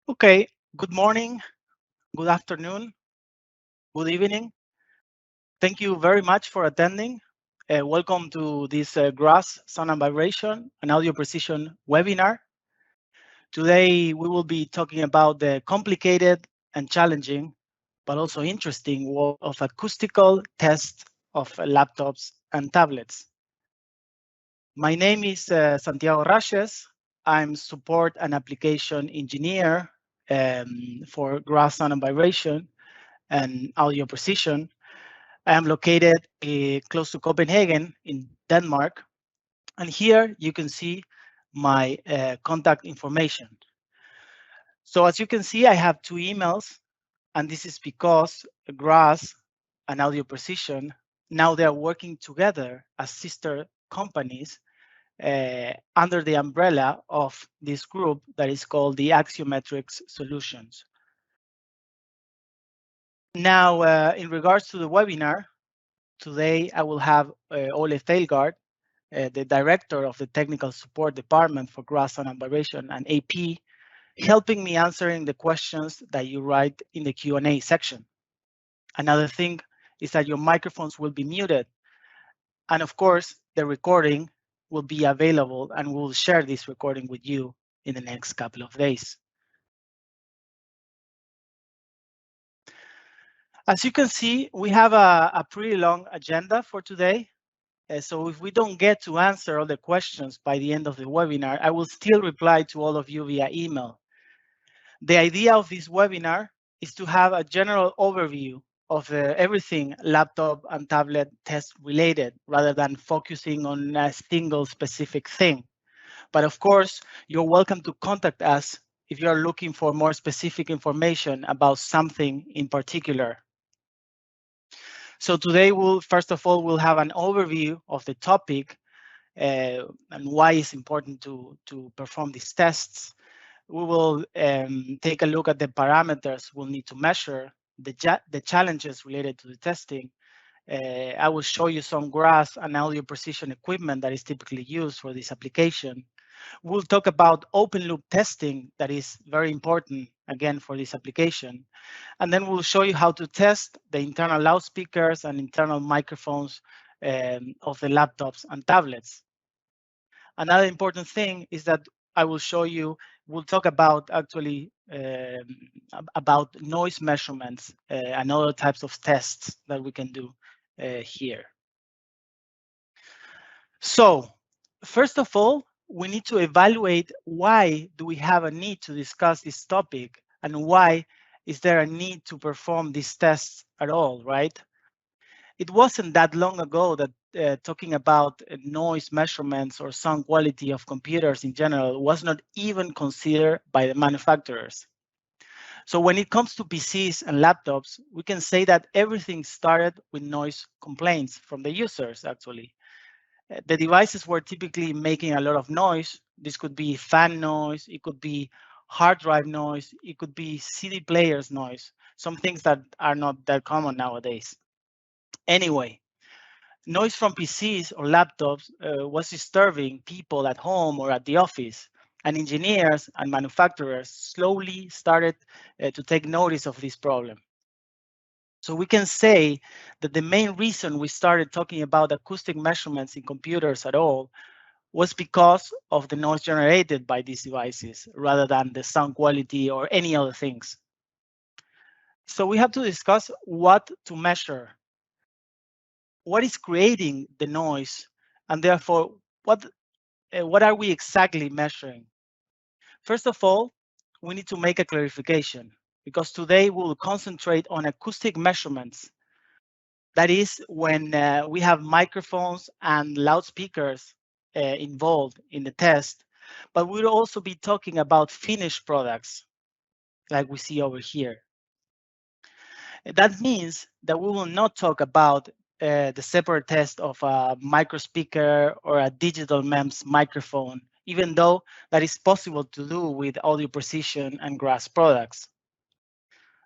Okay, good morning, good afternoon, good evening. Thank you very much for attending. Welcome to this GRAS Sound and Vibration and Audio Precision webinar. Today we will be talking about the complicated and challenging, but also interesting world of acoustical tests of laptops and tablets. My name is Santiago Rashes. I'm support and application engineer for GRAS Sound and Vibration and Audio Precision. I am located close to Copenhagen in Denmark. And here you can see my contact information. So as you can see, I have two emails, and this is because GRAS and Audio Precision, now they are working together as sister companies under the umbrella of this group that is called the Axiometrics Solutions. Now, in regards to the webinar, today I will have Ole Theilgaard, the director of the Technical Support Department for GRAS Sound and Vibration and AP, helping me answering the questions that you write in the Q&A section. Another thing is that your microphones will be muted. And of course, the recording will be available and we'll share this recording with you in the next couple of days. As you can see, we have a pretty long agenda for today. So if we don't get to answer all the questions by the end of the webinar, I will still reply to all of you via email. The idea of this webinar is to have a general overview of everything laptop and tablet test related, rather than focusing on a single specific thing. But of course, you're welcome to contact us if you're looking for more specific information about something in particular. So today, first of all, we'll have an overview of the topic and why it's important to perform these tests. We will take a look at the parameters we'll need to measure, the challenges related to the testing. I will show you some GRAS and audio precision equipment that is typically used for this application. We'll talk about open loop testing that is very important, again, for this application. And then we'll show you how to test the internal loudspeakers and internal microphones of the laptops and tablets. Another important thing is that I will show you, we'll talk about actually about noise measurements and other types of tests that we can do here. So first of all, we need to evaluate why do we have a need to discuss this topic and why is there a need to perform these tests at all, right? It wasn't that long ago that talking about noise measurements or sound quality of computers in general was not even considered by the manufacturers. So when it comes to PCs and laptops, we can say that everything started with noise complaints from the users, actually. The devices were typically making a lot of noise. This could be fan noise, it could be hard drive noise, it could be CD players noise, some things that are not that common nowadays. Anyway, noise from PCs or laptops was disturbing people at home or at the office, and engineers and manufacturers slowly started to take notice of this problem. So we can say that the main reason we started talking about acoustic measurements in computers at all was because of the noise generated by these devices, rather than the sound quality or any other things. So we have to discuss what to measure, what is creating the noise, and therefore what are we exactly measuring? First of all, we need to make a clarification, because today we will concentrate on acoustic measurements. That is when we have microphones and loudspeakers involved in the test, but we'll also be talking about finished products like we see over here. That means that we will not talk about the separate test of a micro speaker or a digital MEMS microphone, even though that is possible to do with audio precision and GRAS products.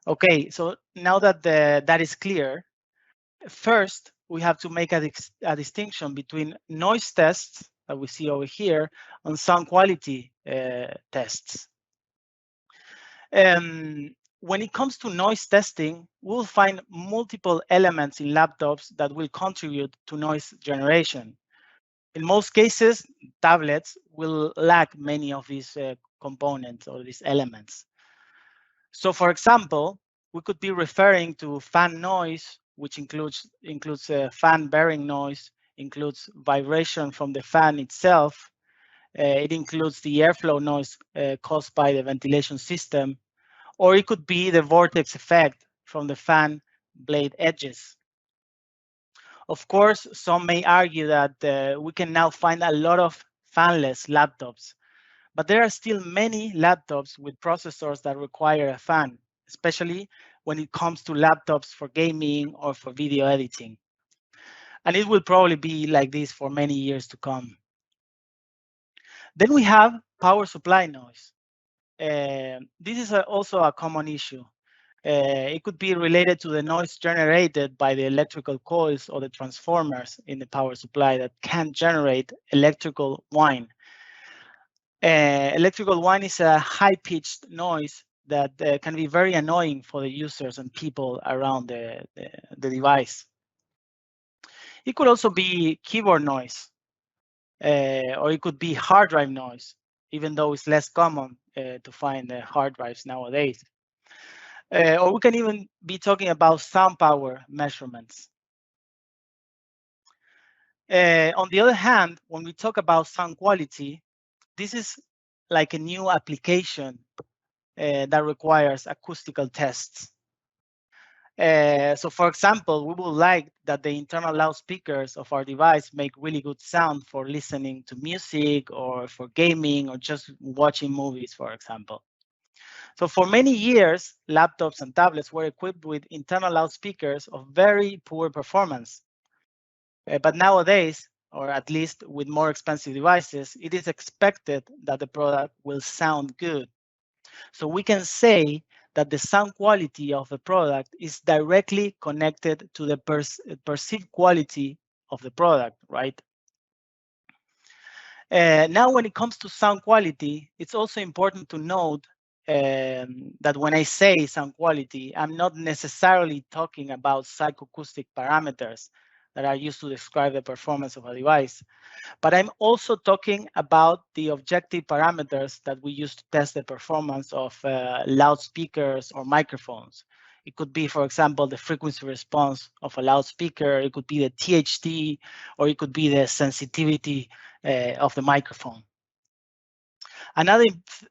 Okay, so now that that is clear, first we have to make a distinction between noise tests that we see over here and sound quality tests. When it comes to noise testing, we'll find multiple elements in laptops that will contribute to noise generation. In most cases, tablets will lack many of these components or these elements. So for example, we could be referring to fan noise, which includes fan bearing noise, includes vibration from the fan itself. It includes the airflow noise caused by the ventilation system, or it could be the vortex effect from the fan blade edges. Of course, some may argue that we can now find a lot of fanless laptops, but there are still many laptops with processors that require a fan, especially when it comes to laptops for gaming or for video editing. And it will probably be like this for many years to come. Then we have power supply noise. This is also a common issue. It could be related to the noise generated by the electrical coils or the transformers in the power supply that can generate electrical whine. Electrical whine is a high-pitched noise that can be very annoying for the users and people around the device. It could also be keyboard noise, or it could be hard drive noise, even though it's less common to find hard drives nowadays. Or we can even be talking about sound power measurements. On the other hand, when we talk about sound quality, this is like a new application that requires acoustical tests. So for example, we would like that the internal loudspeakers of our device make really good sound for listening to music or for gaming or just watching movies, for example. So for many years, laptops and tablets were equipped with internal loudspeakers of very poor performance. But nowadays, or at least with more expensive devices, it is expected that the product will sound good. So we can say that the sound quality of the product is directly connected to the perceived quality of the product, right? Now, when it comes to sound quality, it's also important to note that when I say sound quality, I'm not necessarily talking about psychoacoustic parameters that are used to describe the performance of a device. But I'm also talking about the objective parameters that we use to test the performance of loudspeakers or microphones. It could be, for example, the frequency response of a loudspeaker. It could be the THD, or it could be the sensitivity of the microphone. Another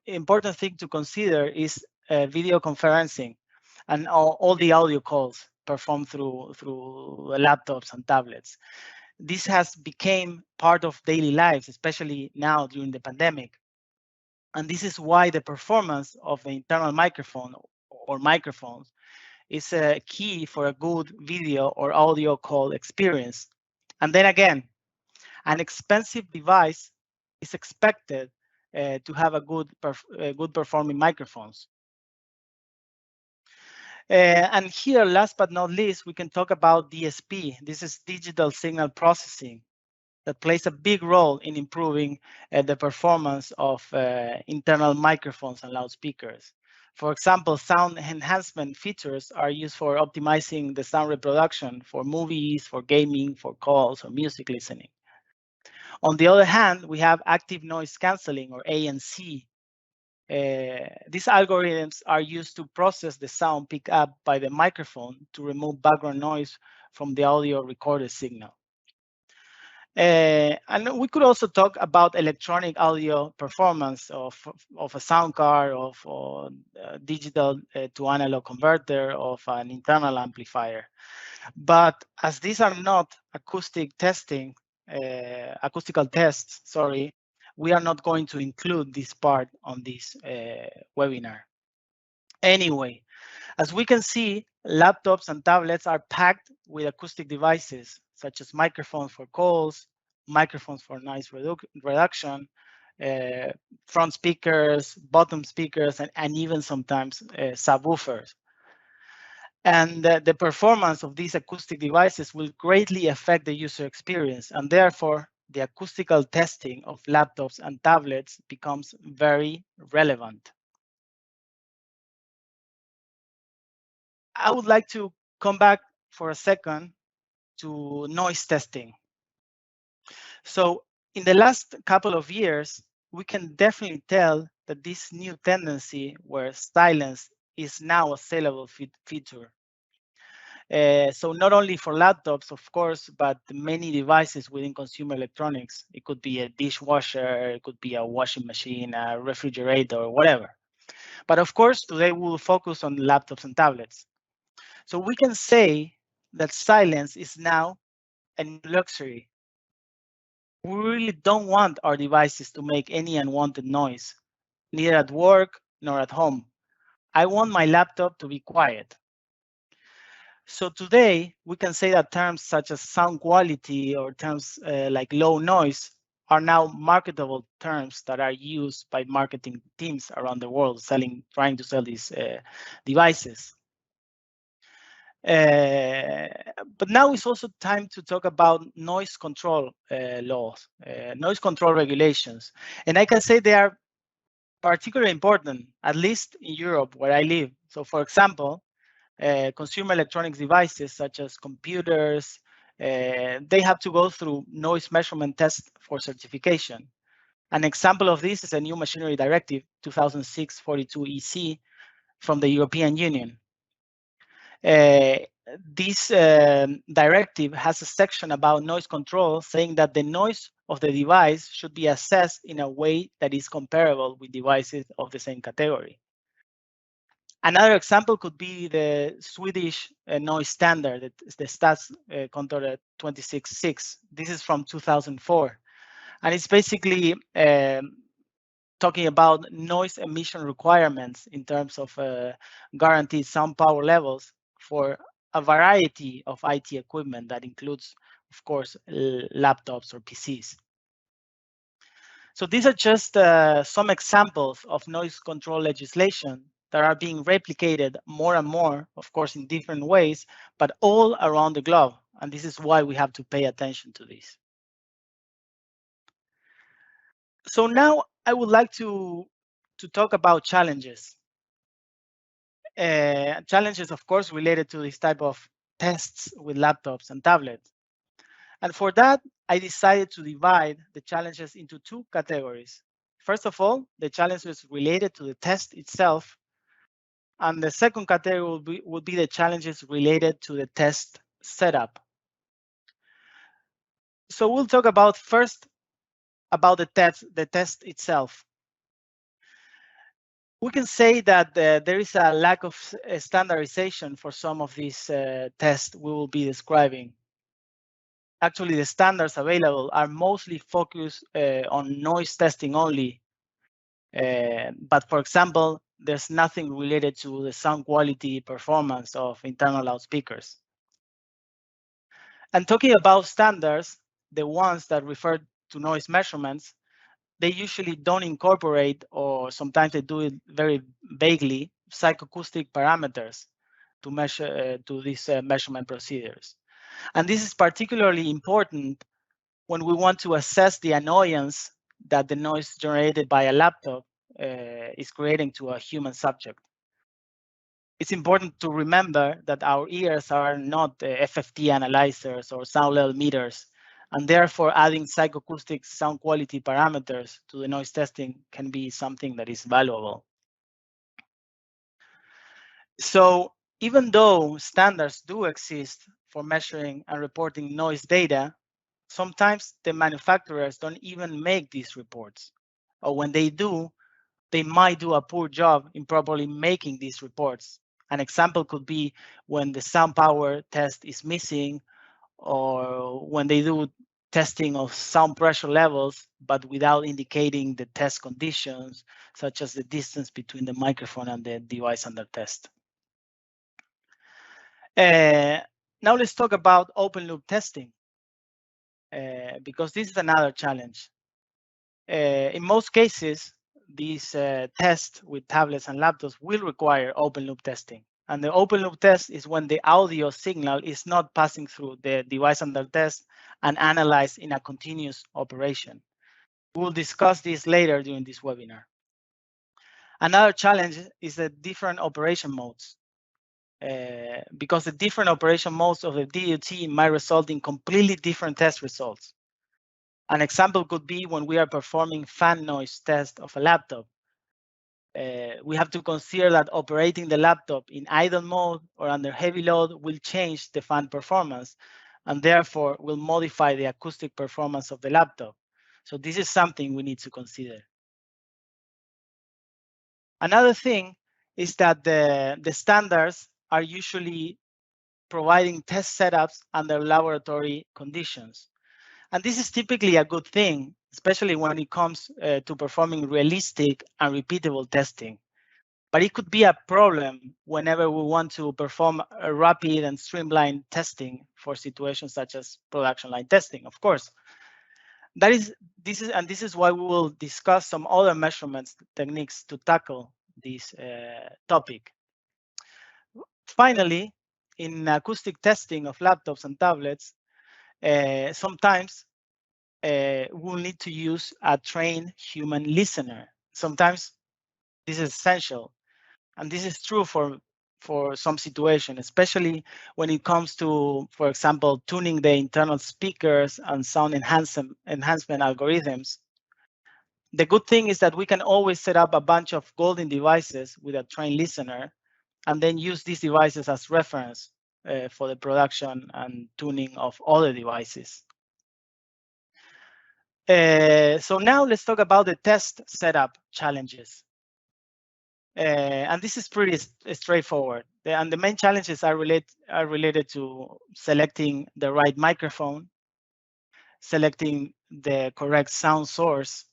important thing to consider is video conferencing and all the audio calls performed through laptops and tablets. This has become part of daily lives, especially now during the pandemic. And this is why the performance of the internal microphone or microphones is a key for a good video or audio call experience. And then again, an expensive device is expected to have a good performing microphones. And here, last but not least, we can talk about DSP. This is digital signal processing, that plays a big role in improving the performance of internal microphones and loudspeakers. For example, sound enhancement features are used for optimizing the sound reproduction for movies, for gaming, for calls, or music listening. On the other hand, we have active noise canceling, or ANC. These algorithms are used to process the sound picked up by the microphone to remove background noise from the audio recorded signal. And we could also talk about electronic audio performance of a sound card, of a digital to analog converter, of an internal amplifier. But as these are not acoustical tests, sorry, we are not going to include this part on this webinar. Anyway, as we can see, laptops and tablets are packed with acoustic devices, such as microphones for calls, microphones for noise reduction, front speakers, bottom speakers, and even sometimes subwoofers. And the performance of these acoustic devices will greatly affect the user experience, and therefore the acoustical testing of laptops and tablets becomes very relevant. I would like to come back for a second to noise testing. So in the last couple of years, we can definitely tell that this new tendency where silence is now a saleable feature. So not only for laptops, of course, but many devices within consumer electronics. It could be a dishwasher, it could be a washing machine, a refrigerator, whatever. But of course, today we will focus on laptops and tablets. So we can say that silence is now a new luxury. We really don't want our devices to make any unwanted noise, neither at work nor at home. I want my laptop to be quiet. So today, we can say that terms such as sound quality or terms like low noise are now marketable terms that are used by marketing teams around the world trying to sell these devices. Uh, but now it's also time to talk about noise control laws, noise control regulations. And I can say they are particularly important, at least in Europe where I live. So for example, consumer electronics devices such as computers, they have to go through noise measurement tests for certification. An example of this is a new machinery directive 2006-42 EC from the European Union. Uh, this directive has a section about noise control saying that the noise of the device should be assessed in a way that is comparable with devices of the same category. Another example could be the Swedish noise standard, the Stats Control 266. This is from 2004. And it's basically talking about noise emission requirements in terms of guaranteed sound power levels for a variety of IT equipment that includes, of course, laptops or PCs. So these are just some examples of noise control legislation that are being replicated more and more, of course, in different ways, but all around the globe. And this is why we have to pay attention to this. So now I would like to talk about challenges. Challenges, of course, related to this type of tests with laptops and tablets. And for that, I decided to divide the challenges into two categories. First of all, the challenges related to the test itself. And the second category would be the challenges related to the test setup. So we'll talk about first about the test itself. We can say that there is a lack of standardization for some of these tests we will be describing. Actually, the standards available are mostly focused on noise testing only. But for example, there's nothing related to the sound quality performance of internal loudspeakers. And talking about standards, the ones that refer to noise measurements, they usually don't incorporate, or sometimes they do it very vaguely, psychoacoustic parameters to measure to these measurement procedures. And this is particularly important when we want to assess the annoyance that the noise generated by a laptop is creating to a human subject. It's important to remember that our ears are not FFT analyzers or sound level meters, and therefore adding psychoacoustic sound quality parameters to the noise testing can be something that is valuable. So even though standards do exist for measuring and reporting noise data, sometimes the manufacturers don't even make these reports. Or when they do, they might do a poor job in properly making these reports. An example could be when the sound power test is missing, or when they do testing of sound pressure levels, but without indicating the test conditions, such as the distance between the microphone and the device under test. Now let's talk about open loop testing, because this is another challenge. In most cases, these tests with tablets and laptops will require open loop testing. And the open loop test is when the audio signal is not passing through the device under test and analyzed in a continuous operation. We'll discuss this later during this webinar. Another challenge is the different operation modes. because the different operation modes of the DUT might result in completely different test results. An example could be when we are performing fan noise test of a laptop. We have to consider that operating the laptop in idle mode or under heavy load will change the fan performance and therefore will modify the acoustic performance of the laptop. So this is something we need to consider. Another thing is that the standards are usually providing test setups under laboratory conditions. And this is typically a good thing, especially when it comes to performing realistic and repeatable testing. But it could be a problem whenever we want to perform a rapid and streamlined testing for situations such as production line testing, of course. This is why we will discuss some other measurements techniques to tackle this topic. Finally, in acoustic testing of laptops and tablets, sometimes we'll need to use a trained human listener. Sometimes this is essential, and this is true for some situations, especially when it comes to, for example, tuning the internal speakers and sound enhancement algorithms. The good thing is that we can always set up a bunch of golden devices with a trained listener and then use these devices as reference for the production and tuning of other devices. So now let's talk about the test setup challenges. And this is pretty straightforward. And the main challenges are related to selecting the right microphone, selecting the correct sound source,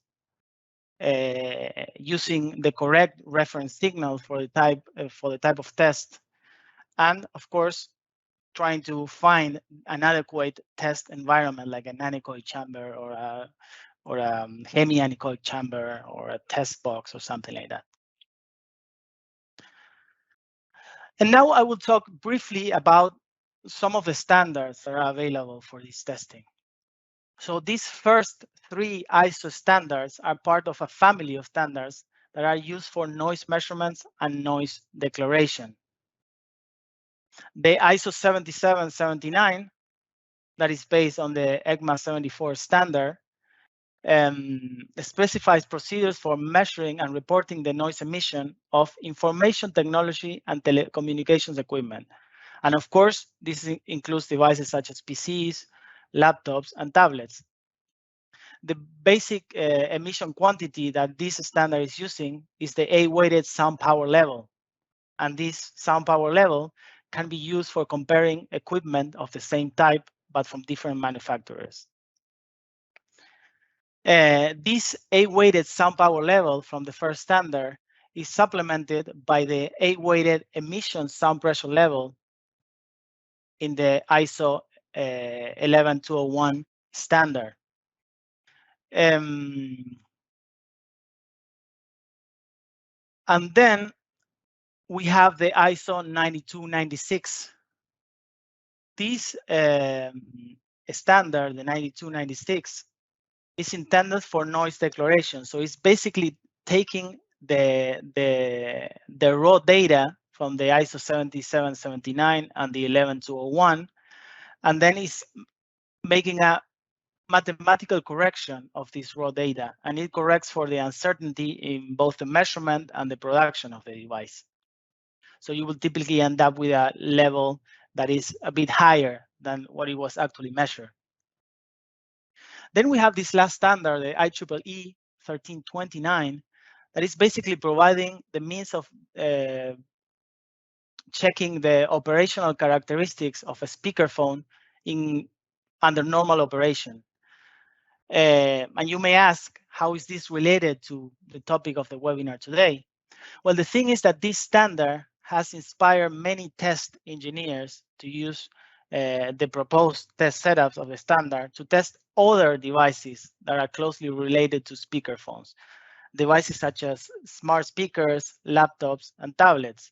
using the correct reference signal for the type of test, and of course, trying to find an adequate test environment like an anechoic chamber or a hemi-anechoic chamber or a test box or something like that. And now I will talk briefly about some of the standards that are available for this testing. So these first three ISO standards are part of a family of standards that are used for noise measurements and noise declaration. The ISO 7779, that is based on the ECMA 74 standard, specifies procedures for measuring and reporting the noise emission of information technology and telecommunications equipment. And of course, this includes devices such as PCs, laptops, and tablets. The basic emission quantity that this standard is using is the A-weighted sound power level. And this sound power level can be used for comparing equipment of the same type, but from different manufacturers. This A-weighted sound power level from the first standard is supplemented by the A-weighted emission sound pressure level in the ISO 11201 standard. And then we have the ISO 9296. This standard, the 9296, is intended for noise declaration. So it's basically taking the raw data from the ISO 7779 and the 11201, and then it's making a mathematical correction of this raw data, and it corrects for the uncertainty in both the measurement and the production of the device. So you will typically end up with a level that is a bit higher than what it was actually measured. Then we have this last standard, the IEEE 1329, that is basically providing the means of checking the operational characteristics of a speakerphone under normal operation. And you may ask, how is this related to the topic of the webinar today? Well, the thing is that this standard has inspired many test engineers to use the proposed test setups of the standard to test other devices that are closely related to speakerphones, devices such as smart speakers, laptops, and tablets.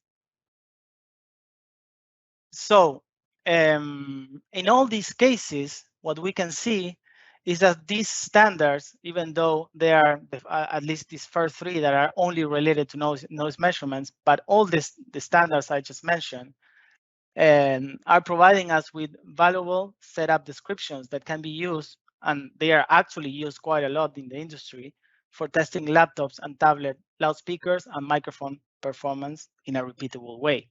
So in all these cases, what we can see is that these standards, even though they are at least these first three that are only related to noise measurements, but all the standards I just mentioned and are providing us with valuable setup descriptions that can be used, and they are actually used quite a lot in the industry, for testing laptops and tablet loudspeakers and microphone performance in a repeatable way.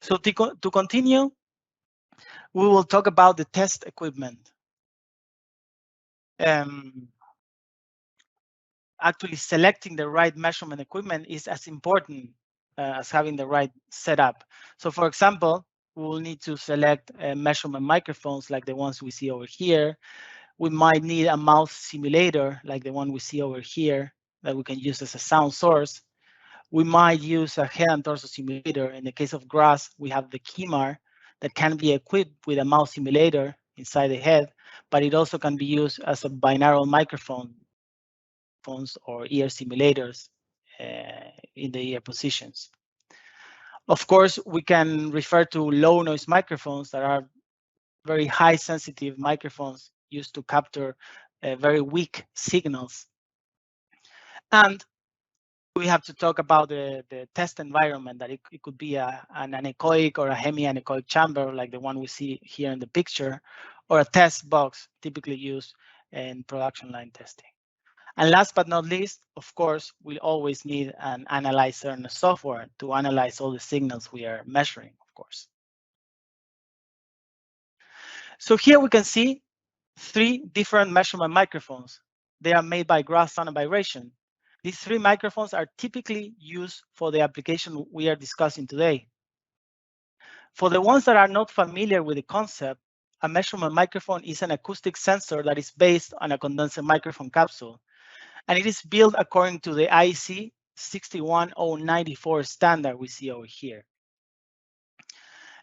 So to continue, we will talk about the test equipment. Um, Actually, selecting the right measurement equipment is as important as having the right setup. So for example, we will need to select measurement microphones like the ones we see over here. We might need a mouth simulator like the one we see over here that we can use as a sound source. We might use a head and torso simulator. In the case of GRAS, we have the KEMAR that can be equipped with a mouth simulator inside the head, but it also can be used as a binaural microphone phones or ear simulators in the ear positions. Of course, we can refer to low noise microphones that are very high sensitive microphones used to capture very weak signals. And we have to talk about the test environment, that it could be an anechoic or a hemi-anechoic chamber like the one we see here in the picture, or a test box typically used in production line testing. And last but not least, of course, we always need an analyzer and a software to analyze all the signals we are measuring, of course. So here we can see 3 different measurement microphones. They are made by GRAS Sound and Vibration. These 3 microphones are typically used for the application we are discussing today. For the ones that are not familiar with the concept, a measurement microphone is an acoustic sensor that is based on a condenser microphone capsule, and it is built according to the IEC 61094 standard we see over here.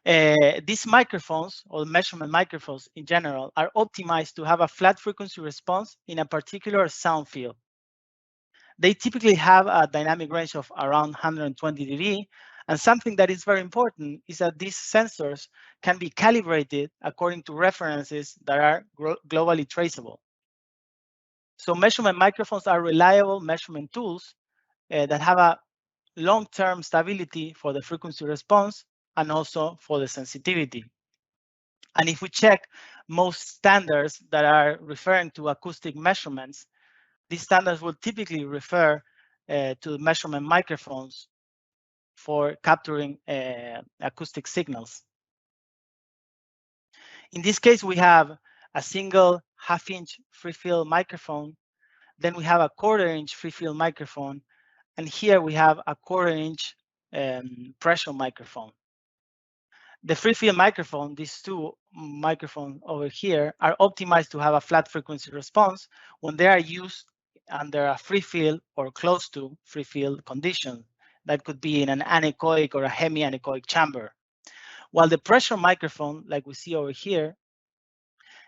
These microphones, or measurement microphones in general, are optimized to have a flat frequency response in a particular sound field. They typically have a dynamic range of around 120 dB, and something that is very important is that these sensors can be calibrated according to references that are globally traceable. So measurement microphones are reliable measurement tools that have a long-term stability for the frequency response and also for the sensitivity. And if we check most standards that are referring to acoustic measurements, these standards will typically refer to measurement microphones for capturing acoustic signals. In this case, we have a single half-inch free-field microphone. Then we have a quarter-inch free-field microphone. And here we have a quarter-inch pressure microphone. The free-field microphone, these 2 microphones over here, are optimized to have a flat frequency response when they are used under a free field or close to free field condition. That could be in an anechoic or a hemi-anechoic chamber. While the pressure microphone, like we see over here,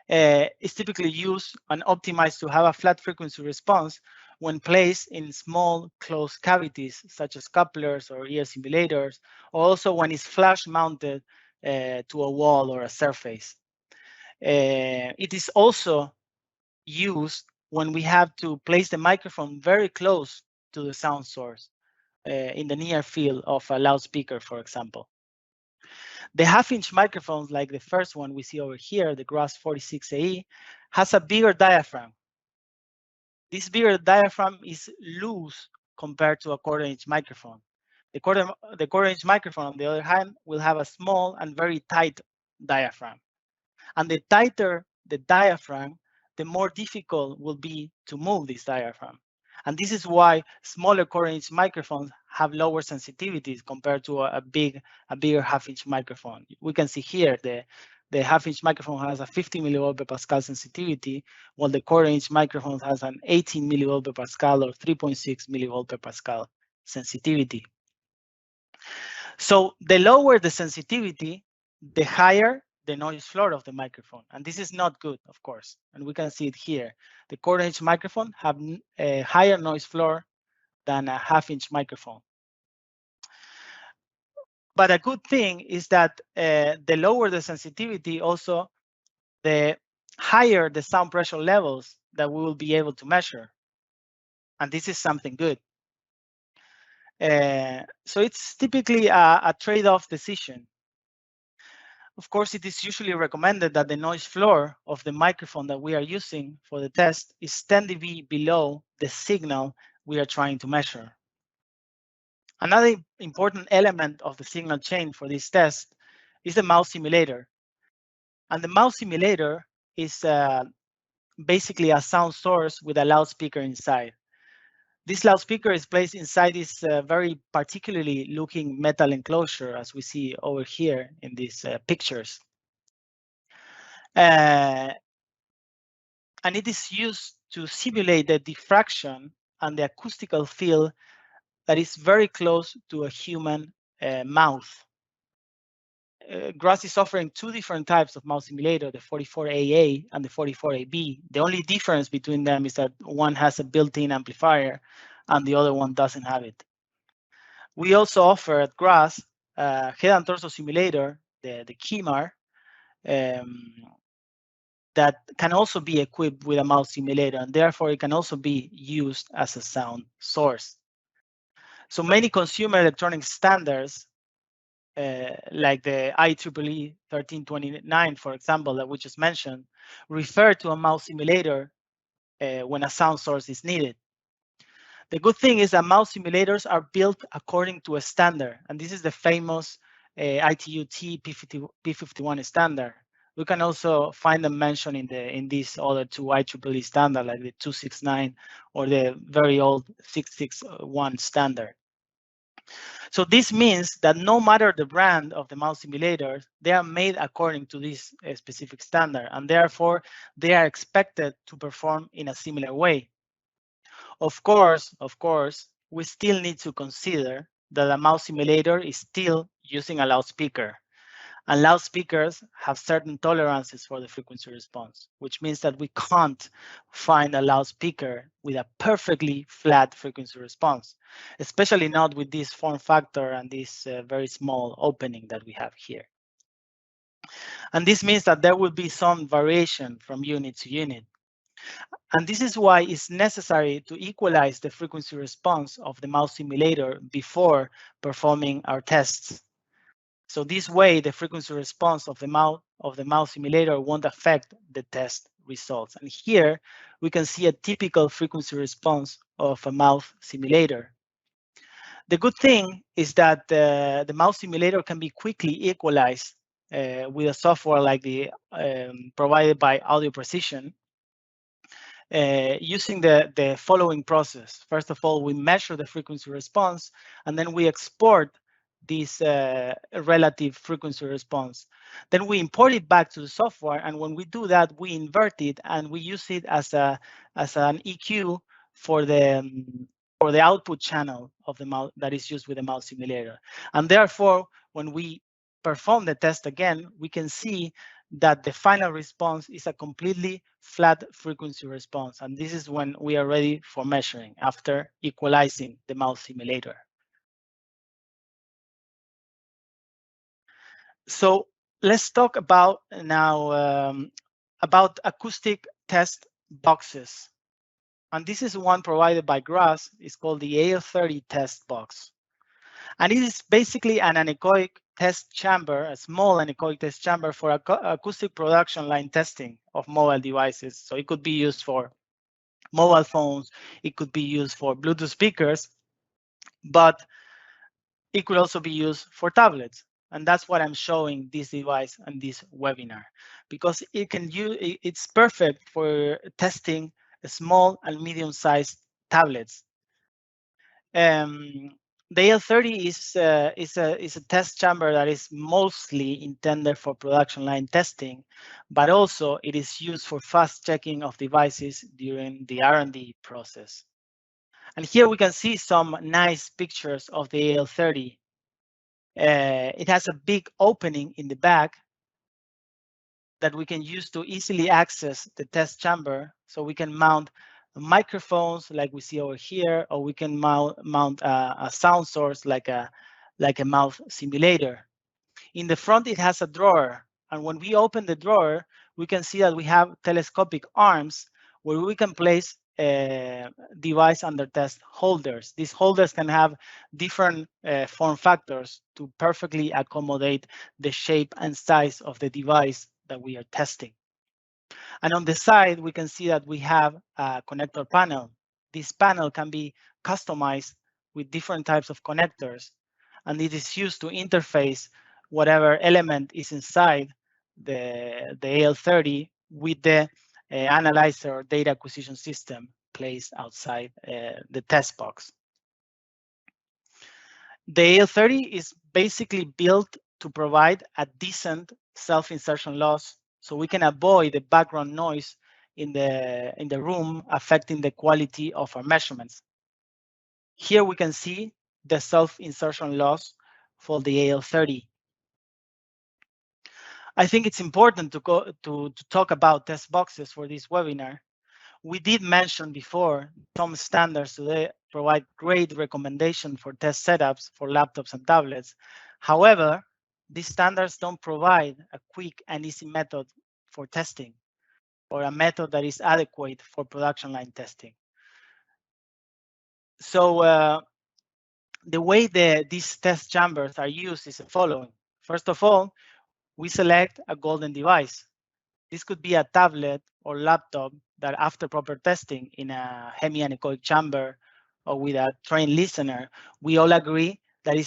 is typically used and optimized to have a flat frequency response when placed in small closed cavities, such as couplers or ear simulators, or also when it's flush mounted to a wall or a surface. It is also used when we have to place the microphone very close to the sound source in the near field of a loudspeaker, for example. The half-inch microphones, like the first one we see over here, the GRAS 46AE, has a bigger diaphragm. This bigger diaphragm is loose compared to a quarter-inch microphone. The quarter-inch microphone, on the other hand, will have a small and very tight diaphragm. And the tighter the diaphragm, the more difficult will be to move this diaphragm. And this is why smaller quarter-inch microphones have lower sensitivities compared to a bigger half-inch microphone. We can see here the half-inch microphone has a 50 millivolt per Pascal sensitivity, while the quarter-inch microphone has an 18 millivolt per Pascal or 3.6 millivolt per Pascal sensitivity. So the lower the sensitivity, the higher the noise floor of the microphone. And this is not good, of course. And we can see it here. The quarter-inch microphone have a higher noise floor than a half-inch microphone. But a good thing is that the lower the sensitivity, also the higher the sound pressure levels that we will be able to measure. And this is something good. So it's typically a trade-off decision. Of course, it is usually recommended that the noise floor of the microphone that we are using for the test is 10 dB below the signal we are trying to measure. Another important element of the signal chain for this test is the mouse simulator. And the mouse simulator is basically a sound source with a loudspeaker inside. This loudspeaker is placed inside this very particularly looking metal enclosure, as we see over here in these pictures. And it is used to simulate the diffraction and the acoustical field that is very close to a human mouth. GRAS is offering two different types of mouse simulator, the 44AA and the 44AB. The only difference between them is that one has a built-in amplifier and the other one doesn't have it. We also offer at GRAS head and torso simulator, the GR.A.S, that can also be equipped with a mouse simulator, and therefore it can also be used as a sound source. So many consumer electronic standards, like the IEEE 1329, for example, that we just mentioned, refer to a mouse simulator when a sound source is needed. The good thing is that mouse simulators are built according to a standard, and this is the famous ITU-T P51 standard. We can also find them mentioned in these other two IEEE standards, like the 269 or the very old 661 standard. So this means that no matter the brand of the mouse simulators, they are made according to this specific standard, and therefore they are expected to perform in a similar way. Of course, we still need to consider that a mouse simulator is still using a loudspeaker. And loudspeakers have certain tolerances for the frequency response, which means that we can't find a loudspeaker with a perfectly flat frequency response, especially not with this form factor and this very small opening that we have here. And this means that there will be some variation from unit to unit. And this is why it's necessary to equalize the frequency response of the mouse simulator before performing our tests. So this way, the frequency response of the mouse simulator won't affect the test results. And here we can see a typical frequency response of a mouse simulator. The good thing is that the mouse simulator can be quickly equalized with a software like the provided by Audio Precision, using the following process. First of all, we measure the frequency response, and then we export this relative frequency response. Then we import it back to the software, and when we do that, we invert it and we use it as an EQ for the output channel of the mouse that is used with the mouse simulator. And therefore, when we perform the test again, we can see that the final response is a completely flat frequency response. And this is when we are ready for measuring after equalizing the mouse simulator. So let's talk about now about acoustic test boxes. And this is one provided by GRAS. It's called the AL30 test box. And it is basically an anechoic test chamber, a small anechoic test chamber for acoustic production line testing of mobile devices. So it could be used for mobile phones, it could be used for Bluetooth speakers, but it could also be used for tablets. And that's what I'm showing this device and this webinar, because it's perfect for testing small and medium-sized tablets. The AL30 is a test chamber that is mostly intended for production line testing, but also it is used for fast checking of devices during the R&D process. And here we can see some nice pictures of the AL30. It has a big opening in the back that we can use to easily access the test chamber. So we can mount microphones like we see over here, or we can mount a sound source like a mouse simulator. In the front, it has a drawer. And when we open the drawer, we can see that we have telescopic arms where we can place device under test holders. These holders can have different form factors to perfectly accommodate the shape and size of the device that we are testing. And on the side, we can see that we have a connector panel. This panel can be customized with different types of connectors, and it is used to interface whatever element is inside the AL30 with the analyzer or data acquisition system placed outside the test box. The AL30 is basically built to provide a decent self-insertion loss so we can avoid the background noise in the room affecting the quality of our measurements. Here we can see the self-insertion loss for the AL30. I think it's important to talk about test boxes for this webinar. We did mention before some standards today provide great recommendation for test setups for laptops and tablets. However, these standards don't provide a quick and easy method for testing or a method that is adequate for production line testing. So the way these test chambers are used is the following. First of all, we select a golden device. This could be a tablet or laptop that after proper testing in a hemianechoic chamber or with a trained listener, we all agree that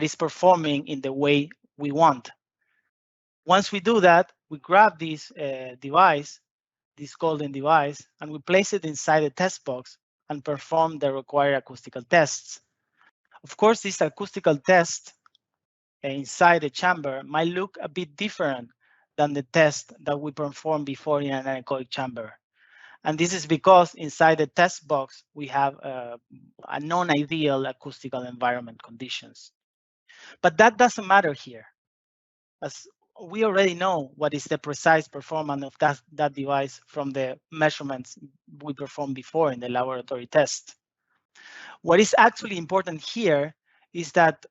is performing in the way we want. Once we do that, we grab this device, this golden device, and we place it inside the test box and perform the required acoustical tests. Of course, this acoustical test inside the chamber might look a bit different than the test that we performed before in an anechoic chamber. And this is because inside the test box, we have a non-ideal acoustical environment conditions. But that doesn't matter here, as we already know what is the precise performance of that device from the measurements we performed before in the laboratory test. What is actually important here is that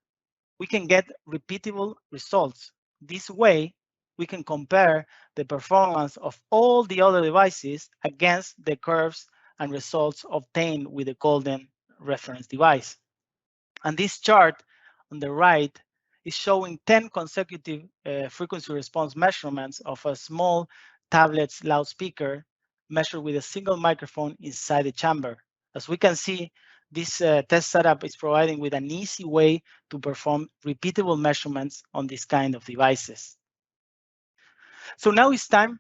we can get repeatable results. This way, we can compare the performance of all the other devices against the curves and results obtained with the golden reference device. And this chart on the right is showing 10 consecutive frequency response measurements of a small tablet's loudspeaker measured with a single microphone inside the chamber. As we can see, this test setup is providing with an easy way to perform repeatable measurements on this kind of devices. So now it's time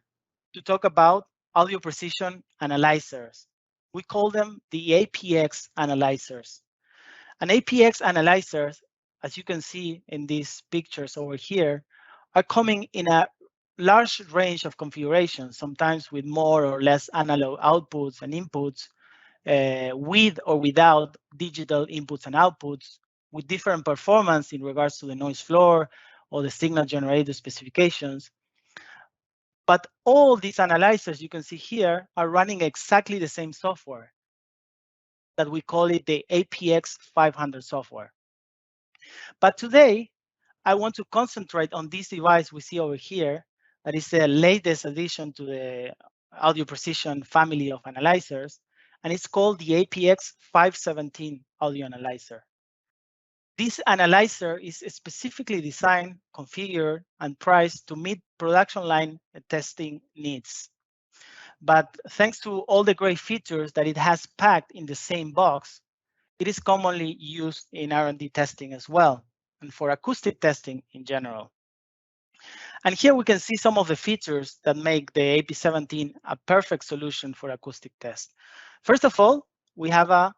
to talk about audio precision analyzers. We call them the APX analyzers. And APX analyzers, as you can see in these pictures over here, are coming in a large range of configurations, sometimes with more or less analog outputs and inputs, with or without digital inputs and outputs, with different performance in regards to the noise floor or the signal generator specifications. But all these analyzers you can see here are running exactly the same software that we call it the APX 500 software. But today, I want to concentrate on this device we see over here, that is the latest addition to the audio precision family of analyzers, and it's called the APX 517 audio analyzer. This analyzer is specifically designed, configured, and priced to meet production line testing needs. But thanks to all the great features that it has packed in the same box, it is commonly used in R&D testing as well, and for acoustic testing in general. And here we can see some of the features that make the AP17 a perfect solution for acoustic test. First of all, we have a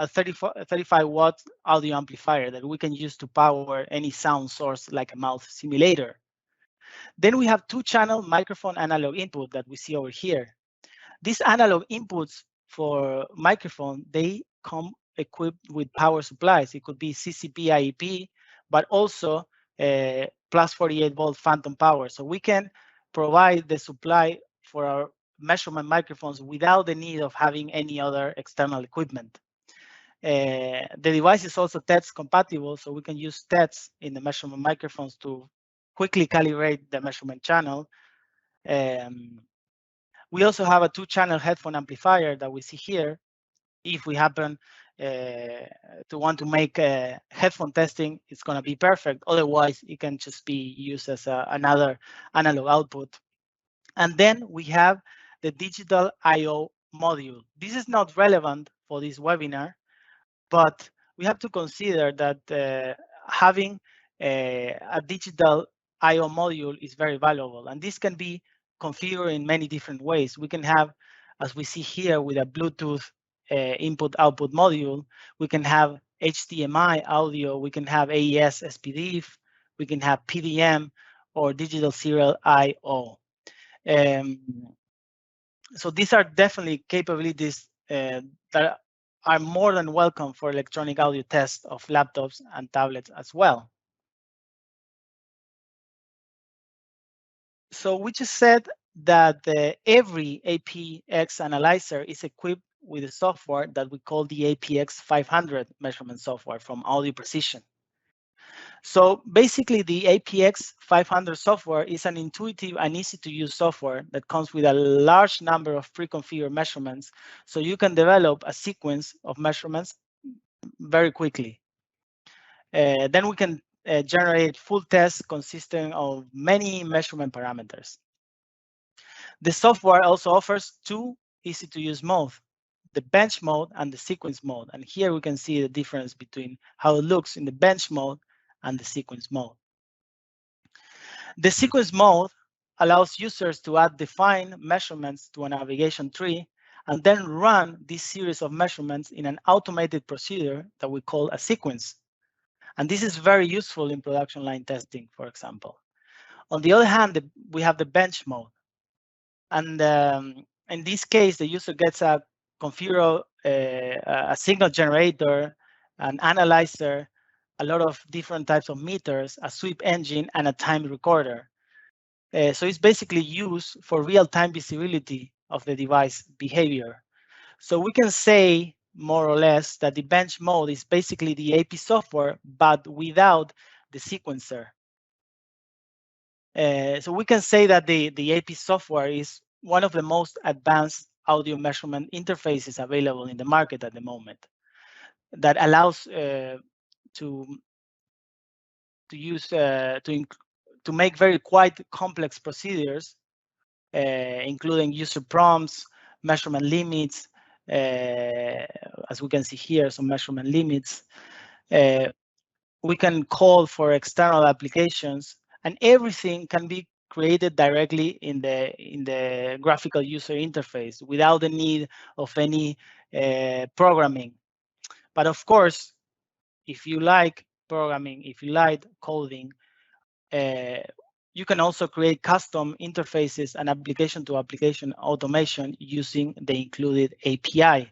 35 watt audio amplifier that we can use to power any sound source like a mouth simulator. Then we have 2-channel microphone analog input that we see over here. These analog inputs for microphone, they come equipped with power supplies. It could be CCP IEP, but also plus 48 volt phantom power. So we can provide the supply for our measurement microphones without the need of having any other external equipment. The device is also TEDS compatible, so we can use TEDS in the measurement microphones to quickly calibrate the measurement channel. We also have a 2-channel headphone amplifier that we see here. If we happen to want to make headphone testing, it's going to be perfect. Otherwise, it can just be used as another analog output. And then we have the digital I/O module. This is not relevant for this webinar, but we have to consider that having a digital I/O module is very valuable, and this can be configured in many different ways. We can have, as we see here, with a Bluetooth input-output module. We can have HDMI audio. We can have AES SPDIF. We can have PDM or digital serial I/O. Um, so these are definitely capabilities that are more than welcome for electronic audio tests of laptops and tablets as well. So we just said that every APX analyzer is equipped with a software that we call the APX 500 measurement software from Audio Precision. So basically, the APX 500 software is an intuitive and easy to use software that comes with a large number of pre-configured measurements, so you can develop a sequence of measurements very quickly. Then we can generate full tests consisting of many measurement parameters. The software also offers two easy to use modes, the bench mode and the sequence mode. And here we can see the difference between how it looks in the bench mode and the sequence mode. The sequence mode allows users to add defined measurements to a navigation tree and then run this series of measurements in an automated procedure that we call a sequence. And this is very useful in production line testing, for example. On the other hand, we have the bench mode. And in this case, the user gets a configure, a signal generator, an analyzer, a lot of different types of meters, a sweep engine, and a time recorder. So it's basically used for real-time visibility of the device behavior. So we can say more or less that the bench mode is basically the AP software, but without the sequencer. So we can say that the AP software is one of the most advanced audio measurement interfaces available in the market at the moment that allows to use to make very quite complex procedures, including user prompts, measurement limits, as we can see here, some measurement limits. We can call for external applications, and everything can be created directly in the graphical user interface without the need of any programming. But of course, if you like programming, if you like coding, you can also create custom interfaces and application-to-application automation using the included API.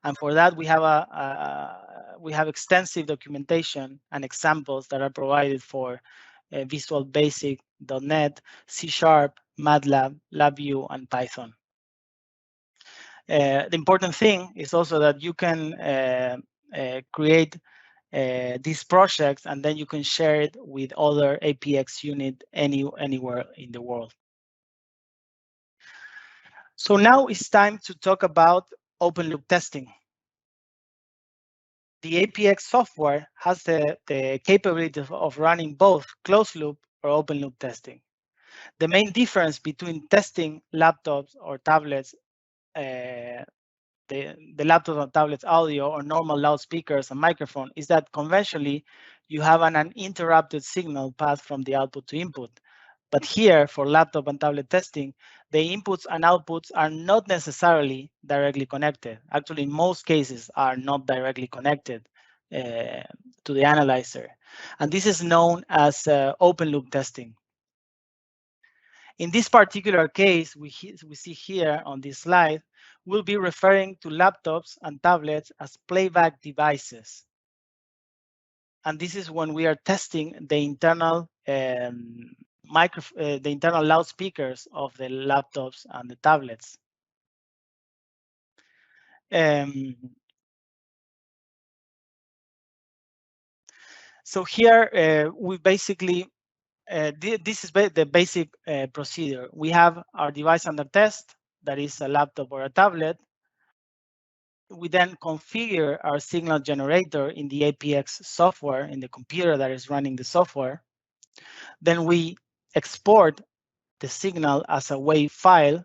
And for that, we have extensive documentation and examples that are provided for Visual Basic, .NET, C#, MATLAB, LabVIEW, and Python. The important thing is also that you can create these projects, and then you can share it with other APX unit anywhere in the world. So now it's time to talk about open loop testing. The APX software has the capability of running both closed loop or open loop testing. The main difference between testing laptops or tablets, the laptop or tablets audio or normal loudspeakers and microphone is that conventionally you have an uninterrupted signal path from the output to input. But here for laptop and tablet testing, the inputs and outputs are not necessarily directly connected. Actually, in most cases are not directly connected to the analyzer. And this is known as open loop testing. In this particular case, we see here on this slide, we'll be referring to laptops and tablets as playback devices. And this is when we are testing the internal the internal loudspeakers of the laptops and the tablets. So here we basically this is the basic procedure. We have our device under test. that is a laptop or a tablet. We then configure our signal generator in the APX software, in the computer that is running the software. Then we export the signal as a WAV file,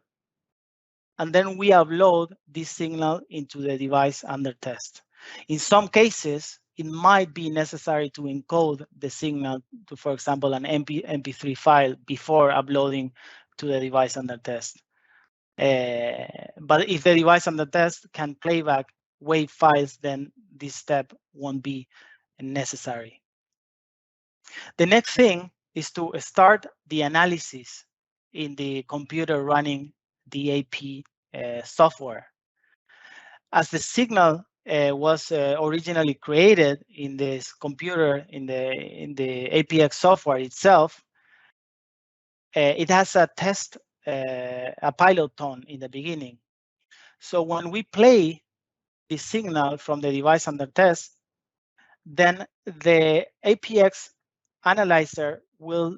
and then we upload this signal into the device under test. In some cases, it might be necessary to encode the signal to, for example, an MP3 file before uploading to the device under test. But if the device under test can playback WAV files, then this step won't be necessary. The next thing is to start the analysis in the computer running the AP software. As the signal was originally created in this computer, in the APX software itself, it has a test, a pilot tone in the beginning. So when we play the signal from the device under test, then the APX analyzer will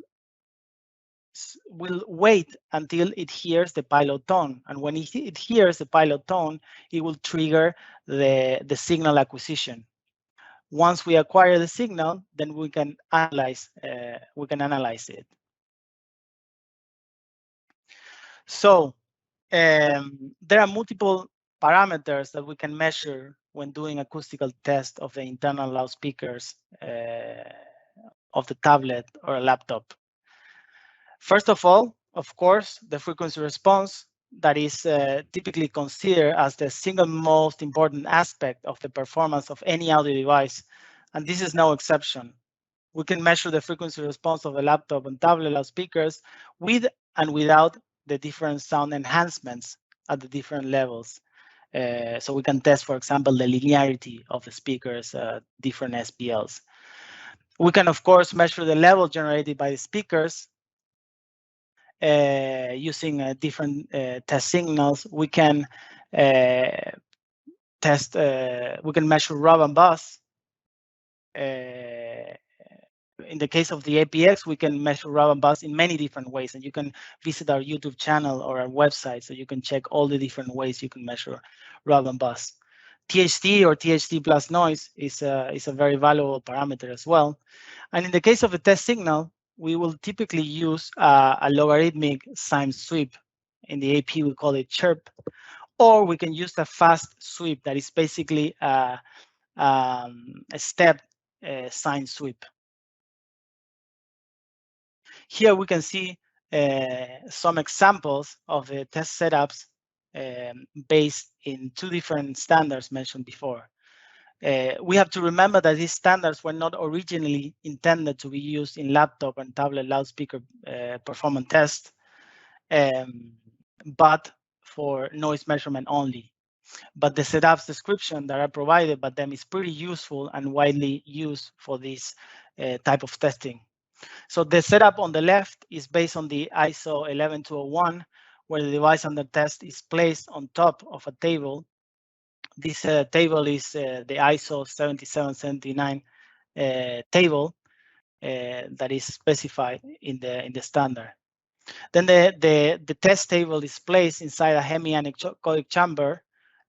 wait until it hears the pilot tone. And when it hears the pilot tone, it will trigger the signal acquisition. Once we acquire the signal, then we can analyze it. So there are multiple parameters that we can measure when doing acoustical test of the internal loudspeakers of the tablet or a laptop. First of all, of course, the frequency response that is typically considered as the single most important aspect of the performance of any audio device, and this is no exception. We can measure the frequency response of the laptop and tablet loudspeakers with and without the different sound enhancements at the different levels. So we can test, for example, the linearity of the speakers, different SPLs. We can, of course, measure the level generated by the speakers using different test signals. We can test, we can measure rub and buzz. In the case of the APX, we can measure rub and buzz in many different ways, and you can visit our YouTube channel or our website so you can check all the different ways you can measure rub and buzz. THD or THD plus noise is a very valuable parameter as well. And in the case of a test signal, we will typically use a logarithmic sine sweep. In the AP, we call it chirp, or we can use a fast sweep that is basically a step sine sweep. Here we can see some examples of the test setups based in two different standards mentioned before. We have to remember that these standards were not originally intended to be used in laptop and tablet loudspeaker performance tests, but for noise measurement only. But the setups description that are provided by them is pretty useful and widely used for this type of testing. So the setup on the left is based on the ISO 11201, where the device under test is placed on top of a table. This table is the ISO 7779 table that is specified in the standard. Then the test table is placed inside a hemi-anechoic chamber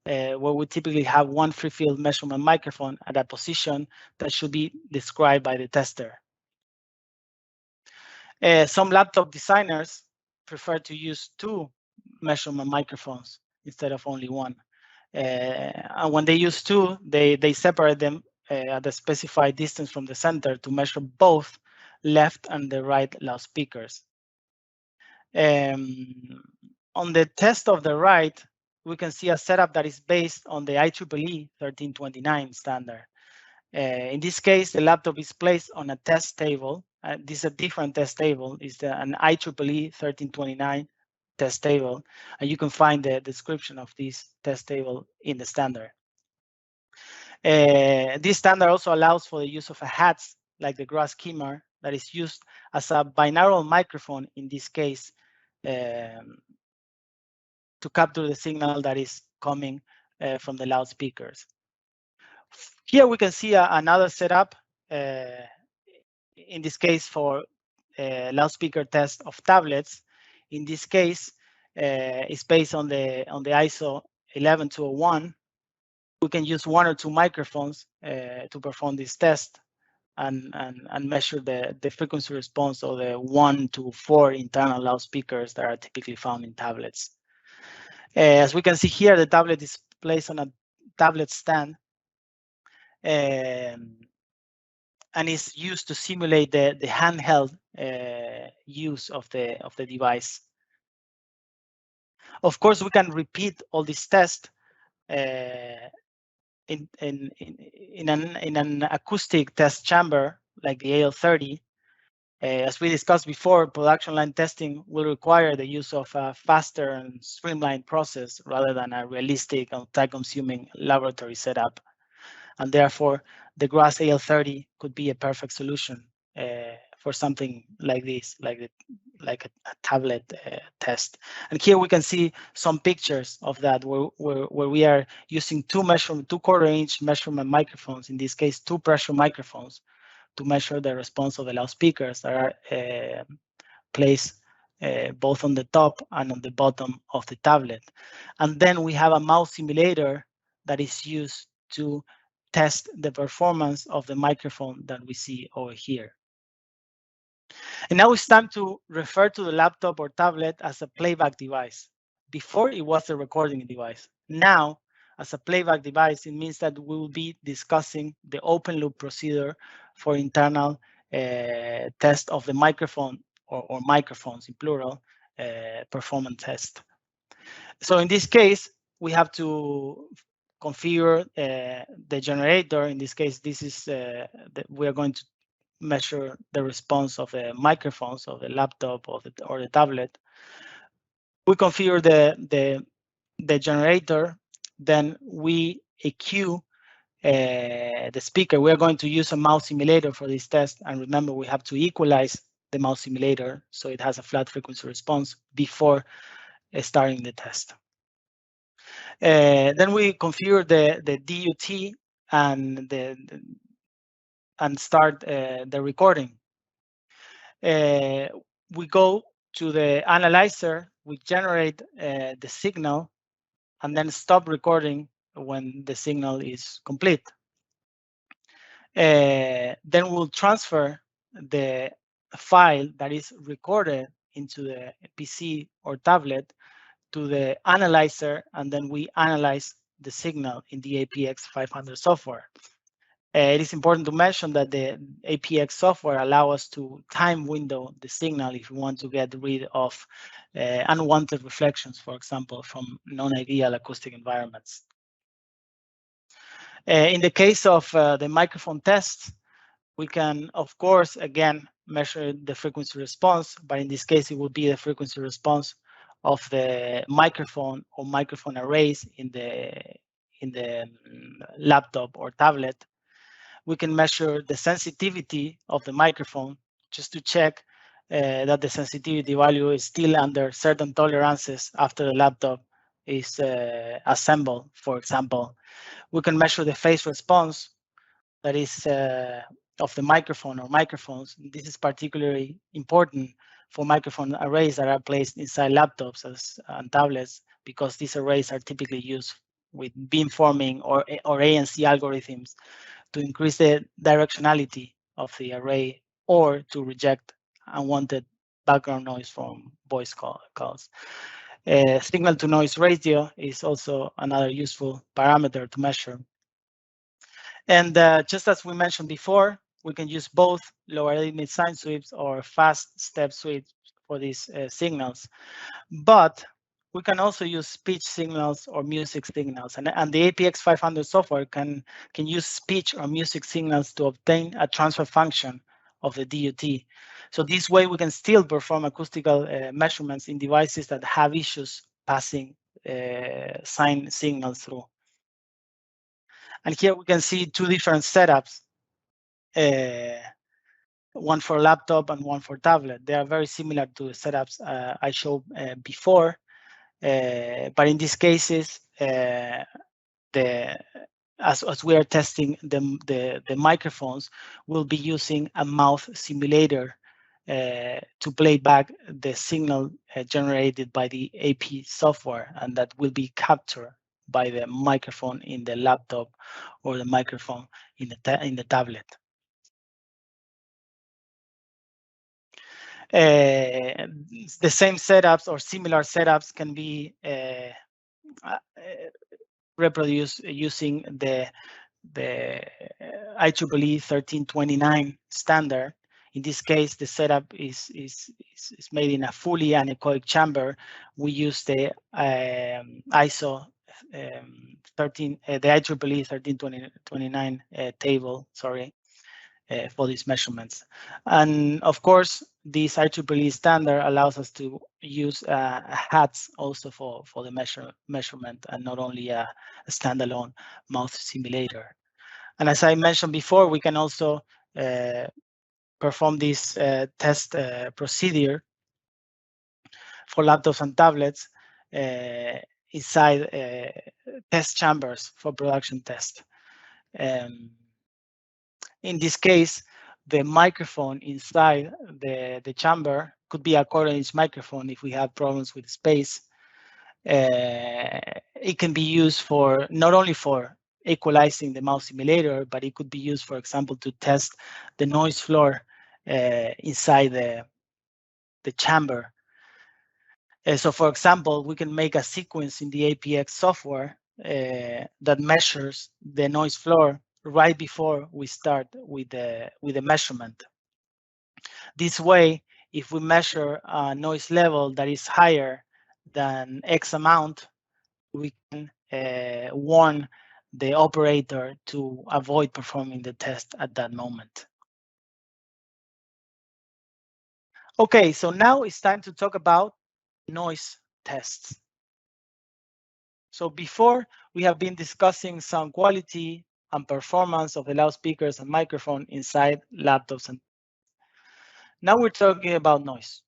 where we typically have one free field measurement microphone at a position that should be described by the tester. Some laptop designers prefer to use two measurement microphones instead of only one. And when they use two, they separate them at a specified distance from the center to measure both left and the right loudspeakers. On the test of the right, we can see a setup that is based on the IEEE 1329 standard. In this case, the laptop is placed on a test table. This is a different test table. It's an IEEE 1329 test table, and you can find the description of this test table in the standard. This standard also allows for the use of a HATS like the GRAS skimmer that is used as a binaural microphone in this case to capture the signal that is coming from the loudspeakers. Here we can see another setup, in this case for loudspeaker test of tablets. In this case, is based on the ISO 11201. We can use 1 or 2 microphones to perform this test and measure the frequency response of the 1 to 4 internal loudspeakers that are typically found in tablets. As we can see here, the tablet is placed on a tablet stand and is used to simulate the handheld use of the device. Of course, we can repeat all these tests in an acoustic test chamber like the AL30. As we discussed before, production line testing will require the use of a faster and streamlined process rather than a realistic and time-consuming laboratory setup. And therefore, the GRAS AL30 could be a perfect solution for something like this, like a tablet test. And here we can see some pictures of that where we are using 2 quarter-inch measurement microphones, in this case 2 pressure microphones, to measure the response of the loudspeakers that are placed both on the top and on the bottom of the tablet. And then we have a mouth simulator that is used to test the performance of the microphone that we see over here. And now it's time to refer to the laptop or tablet as a playback device. Before, it was a recording device. Now, as a playback device, it means that we will be discussing the open loop procedure for internal test of the microphone or microphones in plural performance test. So in this case, we have to configure the generator. In this case, this is we are going to measure the response of the microphones of the laptop or the tablet. We configure the generator, then we EQ the speaker. We are going to use a mouth simulator for this test, and remember, we have to equalize the mouth simulator so it has a flat frequency response before starting the test. Then we configure the DUT and start the recording. We go to the analyzer, we generate the signal, and then stop recording when the signal is complete. Then we'll transfer the file that is recorded into the PC or tablet to the analyzer, and then we analyze the signal in the APX 500 software. It is important to mention that the APX software allows us to time window the signal if we want to get rid of unwanted reflections, for example, from non-ideal acoustic environments. In the case of the microphone test, we can, of course, again, measure the frequency response, but in this case, it would be the frequency response of the microphone or microphone arrays in the laptop or tablet. We can measure the sensitivity of the microphone just to check that the sensitivity value is still under certain tolerances after the laptop is assembled, for example. We can measure the phase response that is of the microphone or microphones. This is particularly important for microphone arrays that are placed inside laptops and tablets, because these arrays are typically used with beamforming or ANC algorithms to increase the directionality of the array or to reject unwanted background noise from voice calls. Signal to noise ratio is also another useful parameter to measure. And just as we mentioned before, we can use both logarithmic sine sweeps or fast step sweeps for these signals. But we can also use speech signals or music signals. And the APX 500 software can use speech or music signals to obtain a transfer function of the DUT. So this way, we can still perform acoustical measurements in devices that have issues passing sine signals through. And here we can see 2 different setups, one for laptop and one for tablet. They are very similar to the setups I showed before, but in these cases, as we are testing the microphones, we'll be using a mouth simulator to play back the signal generated by the AP software, and that will be captured by the microphone in the laptop or the microphone in the tablet. The same setups or similar setups can be reproduced using the IEEE 1329 standard. In this case, the setup is made in a fully anechoic chamber. We use the ISO 13, the IEEE 1329 table, sorry, for these measurements. And of course, this IEEE standard allows us to use hats also for the measurement, and not only a standalone mouth simulator. And as I mentioned before, we can also perform this test procedure for laptops and tablets inside test chambers for production test. In this case, the microphone inside the chamber could be a quarter-inch microphone if we have problems with space. It can be used for not only for equalizing the mouth simulator, but it could be used, for example, to test the noise floor inside the chamber. So for example, we can make a sequence in the APX software that measures the noise floor right before we start with the measurement. This way, if we measure a noise level that is higher than X amount, we can warn the operator to avoid performing the test at that moment. Okay, so now it's time to talk about noise tests. So before, we have been discussing sound quality and performance of the loudspeakers and microphone inside laptops. And now we're talking about noise.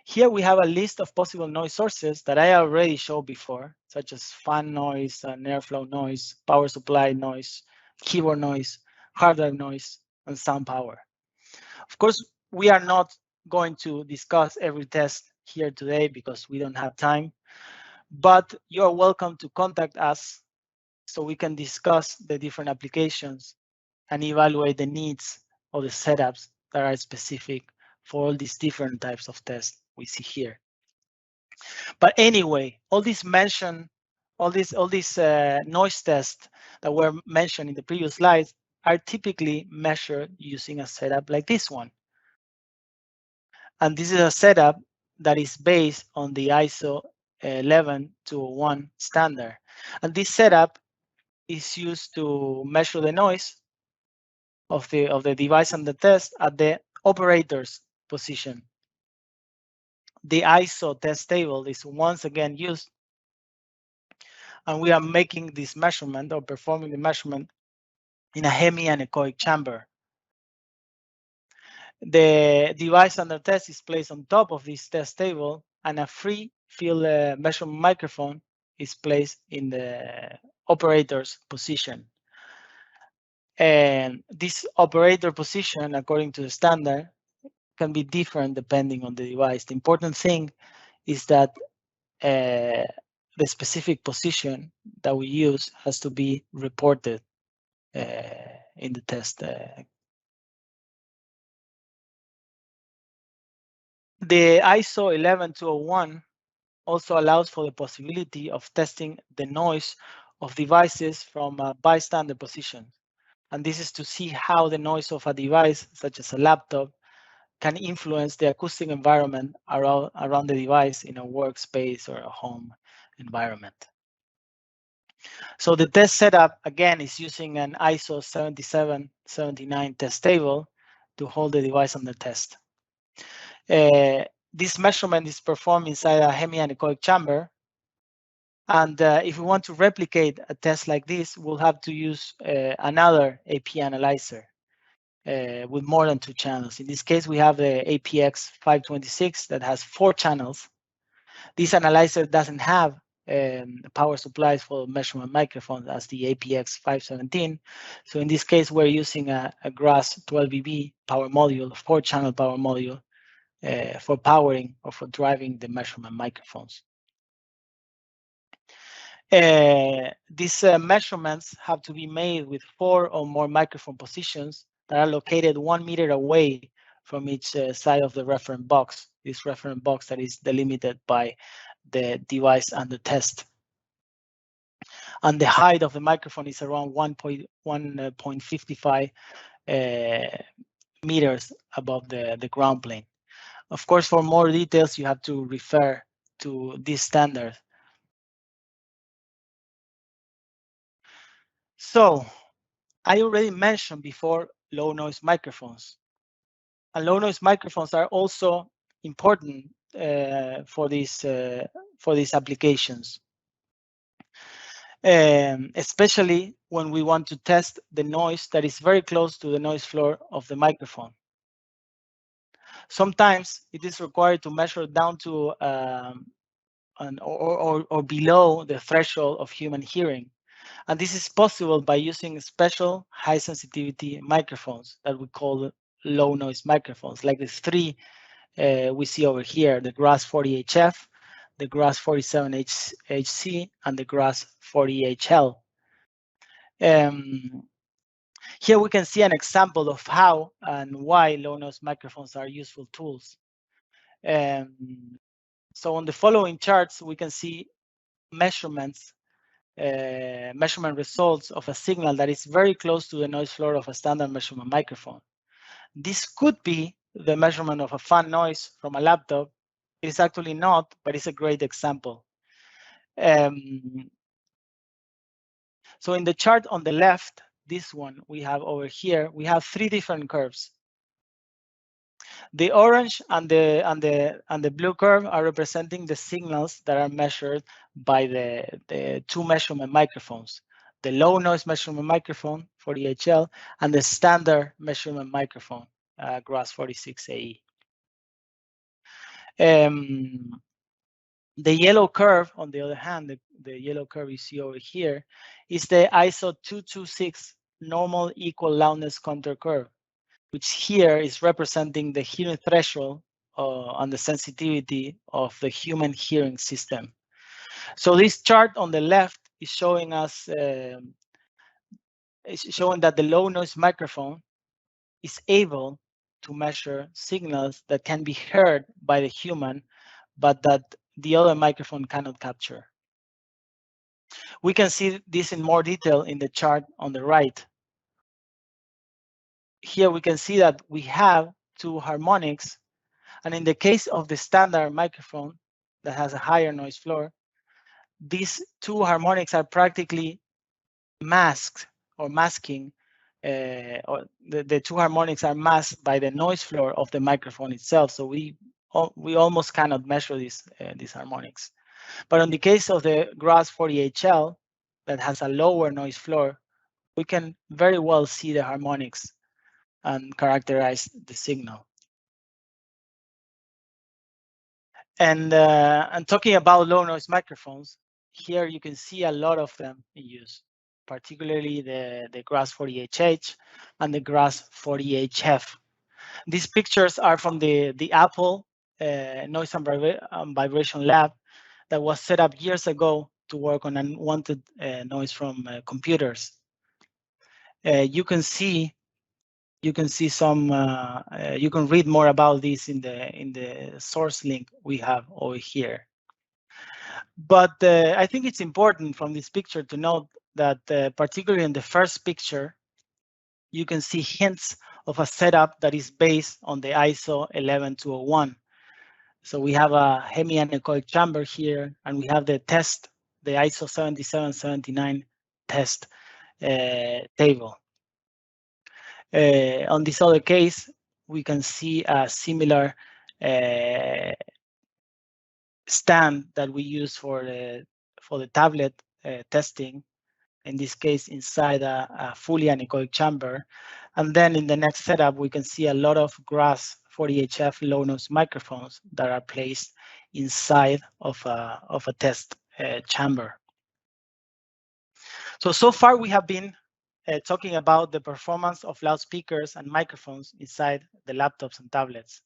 Here we have a list of possible noise sources that I already showed before, such as fan noise and airflow noise, power supply noise, keyboard noise, hard drive noise, and sound power. Of course, we are not going to discuss every test here today because we don't have time, but you're welcome to contact us so we can discuss the different applications and evaluate the needs of the setups that are specific for all these different types of tests we see here. But anyway, all these noise tests that were mentioned in the previous slides are typically measured using a setup like this one. And this is a setup that is based on the ISO 11201 standard. And this setup is used to measure the noise of the device and the test at the operator's position. The ISO test table is once again used, and we are making this measurement or performing the measurement in a hemi-anechoic chamber. The device under test is placed on top of this test table, and a free field measurement microphone is placed in the operator's position. And this operator position, according to the standard, can be different depending on the device. The important thing is that the specific position that we use has to be reported in the test. The ISO 11201 also allows for the possibility of testing the noise of devices from a bystander position. And this is to see how the noise of a device, such as a laptop, can influence the acoustic environment around the device in a workspace or a home environment. So the test setup, again, is using an ISO 7779 test table to hold the device under test. This measurement is performed inside a hemi-anechoic chamber. And if we want to replicate a test like this, we'll have to use another AP analyzer with more than 2 channels. In this case, we have the APX 526 that has 4 channels. This analyzer doesn't have power supplies for measurement microphones as the APX 517. So in this case, we're using a GRAS 12BB power module, 4-channel power module for powering or for driving the measurement microphones. These measurements have to be made with 4 or more microphone positions that are located 1 meter away from each side of the reference box. This reference box that is delimited by the device and the test. And the height of the microphone is around 1.55 meters above the ground plane. Of course, for more details, you have to refer to this standard. So I already mentioned before low noise microphones. And low noise microphones are also important for these applications, especially when we want to test the noise that is very close to the noise floor of the microphone. Sometimes it is required to measure down to or below the threshold of human hearing. And this is possible by using special high sensitivity microphones that we call low noise microphones, like the 3 we see over here, the GRAS 40HF, the GRAS 47HC, and the GRAS 40HL. Here we can see an example of how and why low noise microphones are useful tools. So on the following charts, we can see measurement results of a signal that is very close to the noise floor of a standard measurement microphone. This could be the measurement of a fan noise from a laptop. It is actually not, but it's a great example. So in the chart on the left, this one we have over here, we have 3 different curves. The orange and the blue curve are representing the signals that are measured by the 2 measurement microphones, the low noise measurement microphone, 40HL, and the standard measurement microphone, GRAS 46AE. The yellow curve, on the other hand, the yellow curve you see over here, is the ISO 226 normal equal loudness contour curve, which here is representing the hearing threshold and the sensitivity of the human hearing system. So this chart on the left is showing us, showing that the low noise microphone is able to measure signals that can be heard by the human, but that the other microphone cannot capture. We can see this in more detail in the chart on the right. Here we can see that we have 2 harmonics, and in the case of the standard microphone that has a higher noise floor, these 2 harmonics are practically masked or masking, or the 2 harmonics are masked by the noise floor of the microphone itself. So we almost cannot measure these harmonics. But in the case of the GRAS 40HL that has a lower noise floor, we can very well see the harmonics and characterize the signal. And talking about low noise microphones, here you can see a lot of them in use, particularly the GRAS 40HH and the GRAS 40HF. These pictures are from the Apple Noise and Vibration Lab that was set up years ago to work on unwanted noise from computers. You can some. You can read more about this in the source link we have over here. But I think it's important from this picture to note that particularly in the first picture, you can see hints of a setup that is based on the ISO 11201. So we have a hemi-anechoic chamber here, and we have the test, the ISO 7779 test table. On this other case, we can see a similar stand that we use for the tablet testing, in this case inside a fully anechoic chamber. And then in the next setup, we can see a lot of GRAS 40HF low noise microphones that are placed inside of a test chamber. So far we have been talking about the performance of loudspeakers and microphones inside the laptops and tablets.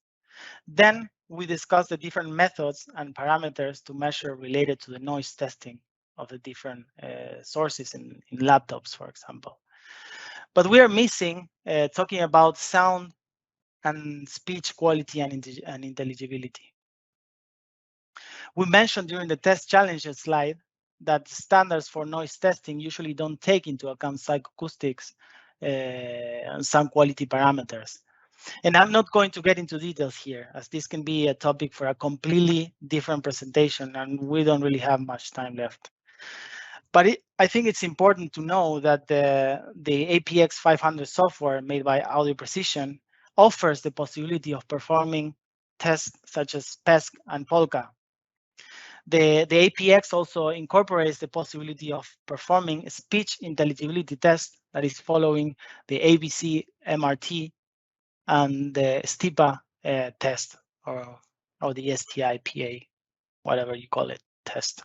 Then we discussed the different methods and parameters to measure related to the noise testing of the different sources in laptops, for example. But we are missing talking about sound and speech quality and intelligibility. We mentioned during the test challenges slide that standards for noise testing usually don't take into account psychoacoustics and sound quality parameters. And I'm not going to get into details here, as this can be a topic for a completely different presentation, and we don't really have much time left. But I think it's important to know that the APX 500 software made by Audio Precision offers the possibility of performing tests such as PESC and Polka. The APX also incorporates the possibility of performing a speech intelligibility test that is following the ABC MRT and the STIPA test, or the STIPA, whatever you call it, test.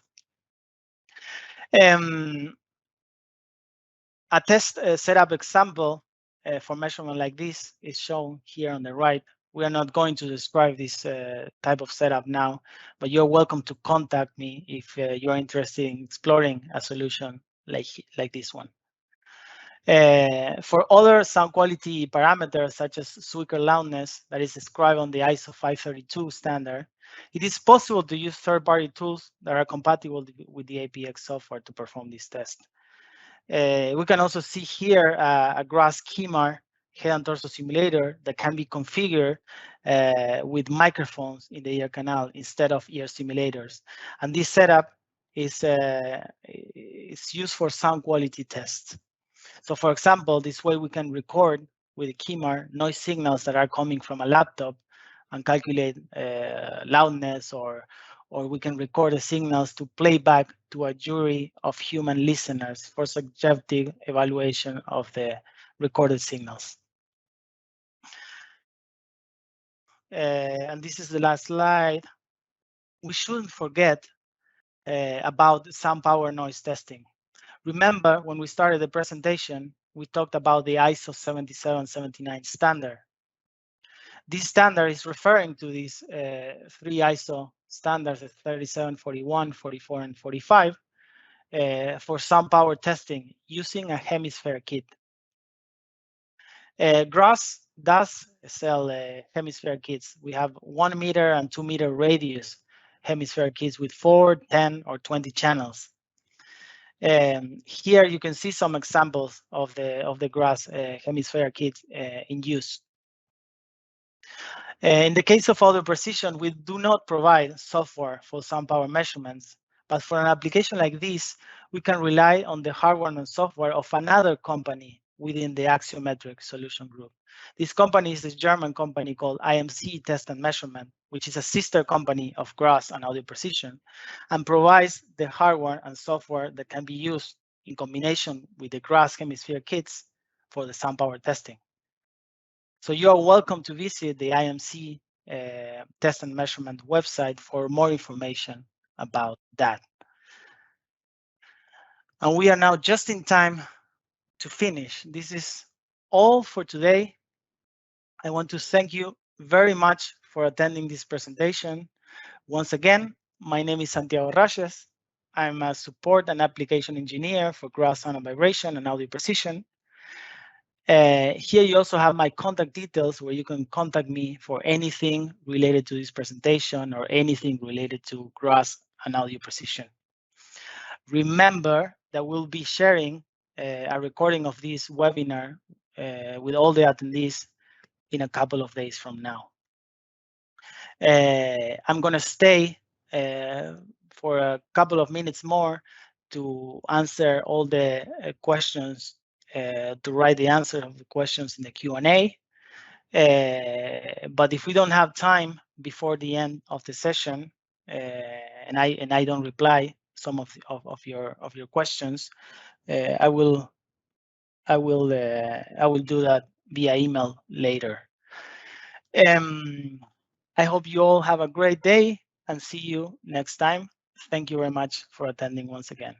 A test setup example for measurement like this is shown here on the right. We are not going to describe this type of setup now, but you're welcome to contact me if you're interested in exploring a solution like this one. For other sound quality parameters, such as speaker loudness, that is described on the ISO 532 standard, it is possible to use third-party tools that are compatible with the APX software to perform this test. We can also see here a GRAS KEYMAR head and torso simulator that can be configured with microphones in the ear canal instead of ear simulators. And this setup is used for sound quality tests. So for example, this way we can record with a KEYMAR noise signals that are coming from a laptop and calculate loudness, or we can record the signals to play back to a jury of human listeners for subjective evaluation of the recorded signals. And this is the last slide. We shouldn't forget about sound power noise testing. Remember, when we started the presentation, we talked about the ISO 7779 standard. This standard is referring to these three ISO standards, 3741, 44, and 45, for sound power testing using a hemisphere kit. GRAS does sell hemisphere kits. We have 1 meter and 2 meter radius hemisphere kits with 4, 10, or 20 channels. Here you can see some examples of the GRAS hemisphere kit in use. In the case of Audio Precision, we do not provide software for sound power measurements, but for an application like this, we can rely on the hardware and software of another company within the Axiometric Solution Group. This company is a German company called IMC Test and Measurement, which is a sister company of GRAS and Audio Precision, and provides the hardware and software that can be used in combination with the GRAS hemisphere kits for the sound power testing. So you are welcome to visit the IMC Test and Measurement website for more information about that. And we are now just in time to finish. This is all for today. I want to thank you very much for attending this presentation. Once again, my name is Santiago Raches. I'm a support and application engineer for GRAS Sound and Vibration and Audio Precision. Here you also have my contact details where you can contact me for anything related to this presentation or anything related to GRAS and Audio Precision. Remember that we'll be sharing a recording of this webinar with all the attendees in a couple of days from now. I'm going to stay for a couple of minutes more to answer all the questions, to write the answer of the questions in the Q&A. But if we don't have time before the end of the session, and I don't reply some of your questions, I will do that via email later. I hope you all have a great day and see you next time. Thank you very much for attending once again.